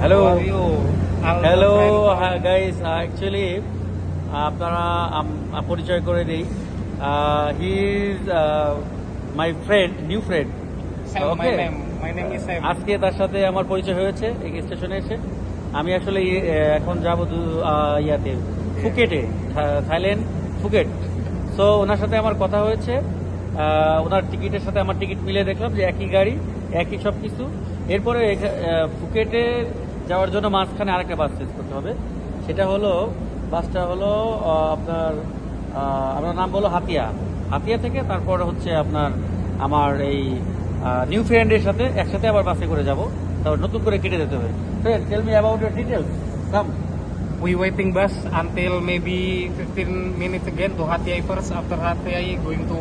Hello How are you? Hello guys, actually আপনারা পরিচয় করে দিই। He is my friend, new friend. Sam, okay, my name is Sam. আজকে তার সাথে আমার পরিচয় হয়েছে এই স্টেশনে এসে। আমি আসলে এখন যাব ইয়াতে, ফুকেটে, থাইল্যান্ড ফুকেট। সো ওনার সাথে আমার কথা হয়েছে। ওনার টিকিটের সাথে আমার টিকিট মিলে দেখলাম যে একই গাড়ি, একই সব কিছু। এরপরে ফুকেটে যাওয়ার জন্য মাঝখানে আরেকটা বাস চেঞ্জ করতে হবে। সেটা হলো, বাসটা হলো আপনার নাম বলো হাতিয়া। হাতিয়া থেকে তারপর হচ্ছে আপনার আমার এই নিউ ফ্রেন্ডের সাথে একসাথে আবার বাসে করে যাব। তারপর নতুন করে কেটে যেতে হবে। Friend, tell me about your details. Come. We waiting bus until maybe 15 minutes again to Hatyai first. After Hatyai, going to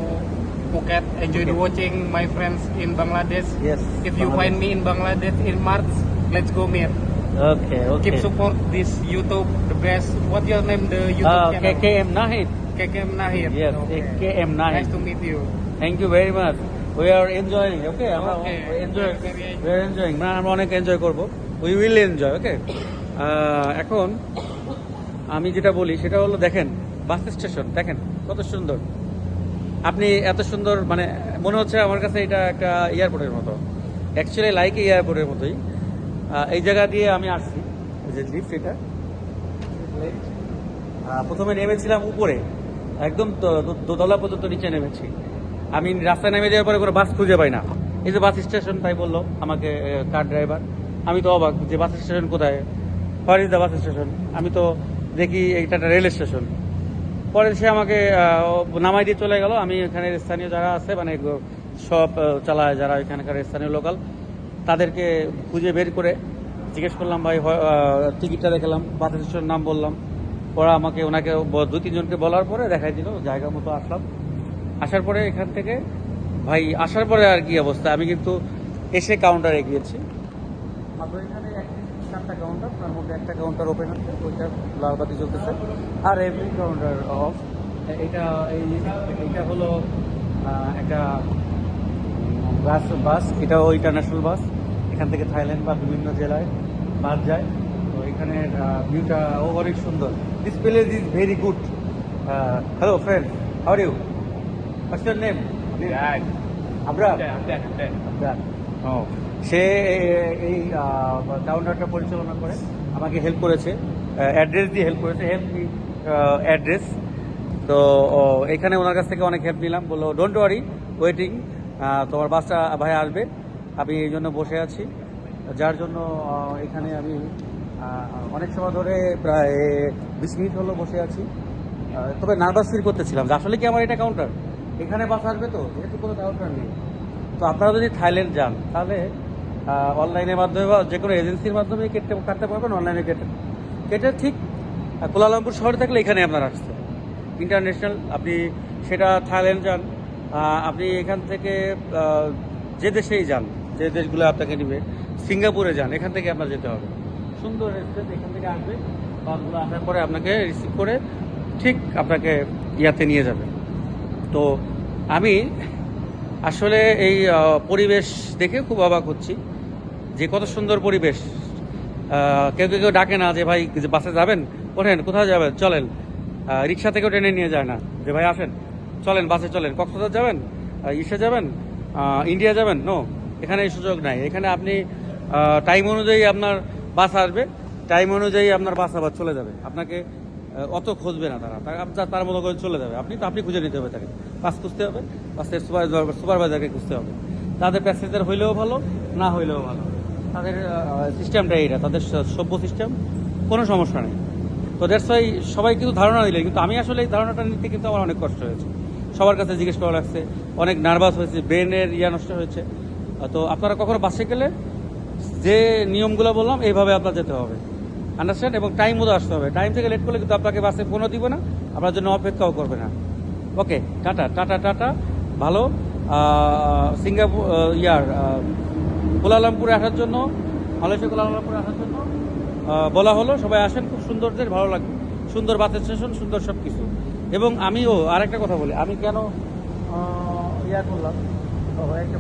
Phuket. Enjoy the Okay. watching my friends in Bangladesh. Yes. If you find me in Bangladesh in March, let's go meet. Okay okay. Keep support this YouTube, the best. What's your name? The YouTube channel. KM Nahid. KKM Nahir. Yes, Okay. KM Nahid. Nice to meet you. Thank you very much. We are enjoying. Okay, আমরা Okay. Enjoy, Very we are enjoying. না, আমরা অনেক enjoy করব। We will enjoy. ওকে, এখন আমি যেটা বলি সেটা হলো, দেখেন বাস স্টেশন, দেখেন কত সুন্দর। আপনি এত সুন্দর, মানে মনে হচ্ছে আমার কাছে এটা একটা এয়ারপোর্টের মতো, অ্যাকচুয়ালি লাইক এয়ারপোর্টের মতোই। এই জায়গা দিয়ে আমি আসছি, যে লিফট এটা। প্রথমে নেমেছিলাম উপরে, একদম দোতলা পর্যন্ত নিচে নেমেছি। আমি রাস্তায় নেমে যাওয়ার পরে কোনো বাস খুঁজে পাই না। এই যে বাস স্টেশন, তাই বললো আমাকে কার ড্রাইভার। আমি তো অবাক যে বাস স্টেশন কোথায়, where is the bus station. আমি তো দেখি এইটা একটা রেল স্টেশন। পরে সে আমাকে নামাই দিয়ে চলে গেল। আমি এখানে স্থানীয় যারা আছে, মানে সব চালায় যারা এখানকার স্থানীয় লোকাল, তাদেরকে খুঁজে বের করে জিজ্ঞেস করলাম, ভাই টিকিটটা দেখালাম, বাস স্টেশনের নাম বললাম। ওরা আমাকে, ওনাকে দু তিনজনকে বলার পরে দেখাই দিল, জায়গা মতো আসলাম। আসার পরে এখান থেকে, ভাই আসার পরে আর কি অবস্থা, আমি কিন্তু এসে কাউন্টারে গিয়েছি। মাত্র এখানে 4টা কাউন্টার, তার মধ্যে একটা কাউন্টার ওপেন হচ্ছে, ওইটা লাল বাতি চলতেছে, আর এভরি কাউন্টার অফ। এইটা হলো একটা বাস, এটাও ইন্টারন্যাশনাল বাস। এখান থেকে থাইল্যান্ড বা বিভিন্ন জেলায় বাস যায়। তো এখানের ভিউটা অনেক সুন্দর। This place is very good. Hello friend, how are you? What's your name? Abrar. Abrar. ও, সে এই কাউন্টারটা পরিচালনা করে, আমাকে হেল্প করেছে, অ্যাড্রেস দিয়ে হেল্প করেছে, হেল্প মি অ্যাড্রেস। তো এখানে ওনার কাছ থেকে অনেক হেল্প নিলাম। বললো ডোন্ট ওয়ারি, ওয়েটিং, তোমার বাসটা ভাই আসবে। আমি এই জন্য বসে আছি, যার জন্য এখানে আমি অনেক সময় ধরে প্রায় 20 মিনিট হলো বসে আছি। তবে নার্ভাস ফিল করতেছিলাম যে আসলে কি আমার এটা কাউন্টার, এখানে বাস আসবে, তো যেহেতু কোনো কাউন্টার নেই। তো আপনারা যদি থাইল্যান্ড যান, তাহলে অনলাইনের মাধ্যমে বা যে কোনো এজেন্সির মাধ্যমে কাটতে পারবেন। অনলাইনে কেটে ঠিক কুয়ালালামপুর শহরে থাকলে এখানে আপনার আসতে ইন্টারন্যাশনাল। আপনি সেটা থাইল্যান্ড যান, আপনি এখান থেকে যে দেশেই যান, যে দেশগুলো আপনাকে নিবে, সিঙ্গাপুরে যান, এখান থেকে আপনার যেতে হবে। সুন্দর রেস্টুরেন্ট, এখান থেকে আসবে, বাসগুলো আসার পরে আপনাকে রিসিভ করে ঠিক আপনাকে ইয়াতে নিয়ে যাবে। তো আমি আসলে এই পরিবেশ দেখে খুব অবাক হচ্ছি যে কত সুন্দর পরিবেশ। কেউ কেউ ডাকে না যে ভাই যে বাসে যাবেন, ওঠেন, কোথায় যাবেন, চলেন। রিক্সা থেকেও টেনে নিয়ে যায় না যে ভাই আসেন, চলেন বাসে চলেন, কক্সবাজার যাবেন, ইসে যাবেন, ইন্ডিয়া যাবেন। নো, এখানে এই সুযোগ নাই। এখানে আপনি টাইম অনুযায়ী আপনার বাস আসবে, টাইম অনুযায়ী আপনার বাস আবার চলে যাবে। আপনাকে অত খুঁজবে না তারা, তার মতো করে চলে যাবে। আপনি খুঁজে নিতে হবে তাকে, বাস খুঁজতে হবে, বাসের সুপারভাইজারকে খুঁজতে হবে। তাদের প্যাসেঞ্জার হইলেও ভালো, না হইলেও ভালো, তাদের সিস্টেমটা এইটা, তাদের সভ্য সিস্টেম, কোনো সমস্যা নেই। তো দ্যাটস ওয়াই সবাই কিন্তু ধারণা দিলে, কিন্তু আমি আসলে এই ধারণাটা নিতে কিন্তু আমার অনেক কষ্ট হয়েছে। সবার কাছে জিজ্ঞেস করা লাগছে, অনেক নার্ভাস হয়েছে, ব্রেনের নষ্ট হয়েছে। তো আপনারা কখনো বাসে গেলে যে নিয়মগুলো বললাম এইভাবে আপনার যেতে হবে, আন্ডারস্ট্যান্ড, এবং টাইম মতো আসতে হবে। টাইম থেকে লেট করলে কিন্তু আপনাকে বাসে ফোনও দিবে না, আপনার জন্য অপেক্ষাও করবে না। ওকে, টাটা টাটা টাটা। ভালো। সিঙ্গাপুর কুয়ালালামপুরে আসার জন্য, মালয়েশিয়া কুয়ালালামপুরে আসার জন্য বলা হলো, সবাই আসেন, খুব সুন্দর দেশ, ভালো লাগবে, সুন্দর বাস স্টেশন, সুন্দর সব কিছু। এবং আমিও আরেকটা কথা বলি, আমি কেন করলাম, একটা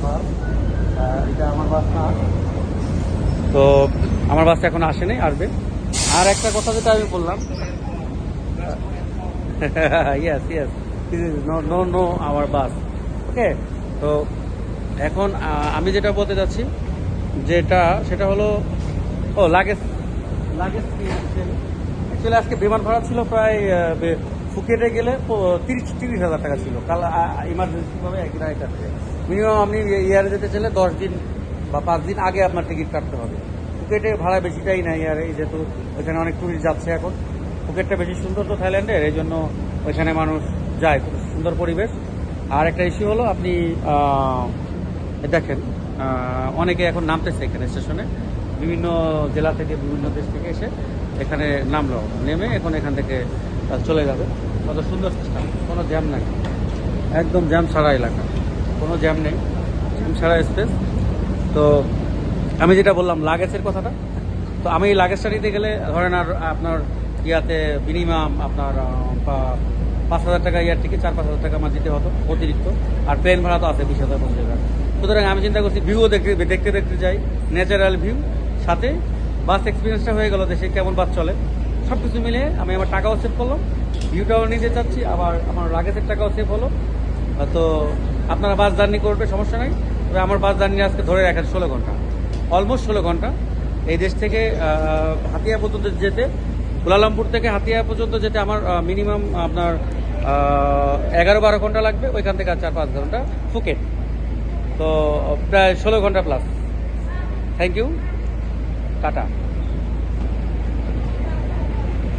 বাস এটা আমার বাস না। তো আমার বাস এখন আসেনি, আসবে। আর একটা কথা যেটা আমি বললাম, ইয়েস ইয়েস, নো আওয়ার বাস, ওকে। তো এখন আমি যেটা বলতে চাচ্ছি সেটা হলো লাগেজ অ্যাকচুয়ালি আজকে বিমান ভাড়া ছিল প্রায় ফুকেটে গেলে 30,000 টাকা ছিল কাল ইমার্জেন্সিভাবে একদিন আগে কাটতে। মিনিমাম আপনি ইয়ারে যেতে চাইলে 10 দিন বা 5 দিন আগে আপনার টিকিট কাটতে হবে। ফুকেটে ভাড়া বেশিটাই না ইয়ারে, যেহেতু ওইখানে অনেক টুরিস্ট যাচ্ছে এখন। ফুকেটটা বেশি সুন্দর তো থাইল্যান্ডের, এই জন্য ওইখানে মানুষ যায়, খুব সুন্দর পরিবেশ। আর একটা ইস্যু হলো আপনি দেখেন অনেকে এখন নামতেছে এখানে স্টেশনে, বিভিন্ন জেলা থেকে বিভিন্ন দেশ থেকে এসে এখানে নামলো, নেমে এখন এখান থেকে চলে যাবে। কত সুন্দর সিস্টেম, কোনো জ্যাম নাই, একদম জ্যাম ছাড়া এলাকা, কোনো জ্যাম নেই, জ্যাম ছাড়া স্পেস। তো আমি যেটা বললাম লাগেজের কথাটা, তো আমি এই লাগেজটা নিতে গেলে ধরেন আর আপনার ইয়াতে মিনিমাম আপনার 5,000 টাকা ইয়ার থেকে 4-5,000 টাকা আমার দিতে হতো অতিরিক্ত। আর প্লেন ভাড়া তো আছে 20,000 টাকা। সুতরাং আমি চিন্তা করছি ভিউও দেখতে যাই, ন্যাচারাল ভিউ, সাথে বাস এক্সপিরিয়েন্সটা হয়ে গেল, দেশে কেমন বাস চলে, সব কিছু মিলে আমি আমার টাকাও সেভ করলাম, ভিউটাও নিতে চাচ্ছি, আবার আমার লাগেজের টাকাও সেভ হলো। তো আপনারা বাস জার্নি করবে, সমস্যা নাই। তবে আমার বাস জার্নি আজকে ধরে রাখেন 16 ঘন্টা, অলমোস্ট 16 ঘন্টা। এই দেশ থেকে হাতিয়া পর্যন্ত যেতে, কুয়ালালামপুর থেকে হাতিয়া পর্যন্ত যেতে আমার মিনিমাম আপনার 11-12 ঘন্টা লাগবে, ওইখান থেকে 4-5 ঘন্টা ফুকেট। তো প্রায় 16 ঘন্টা প্লাস। Thank you, tata.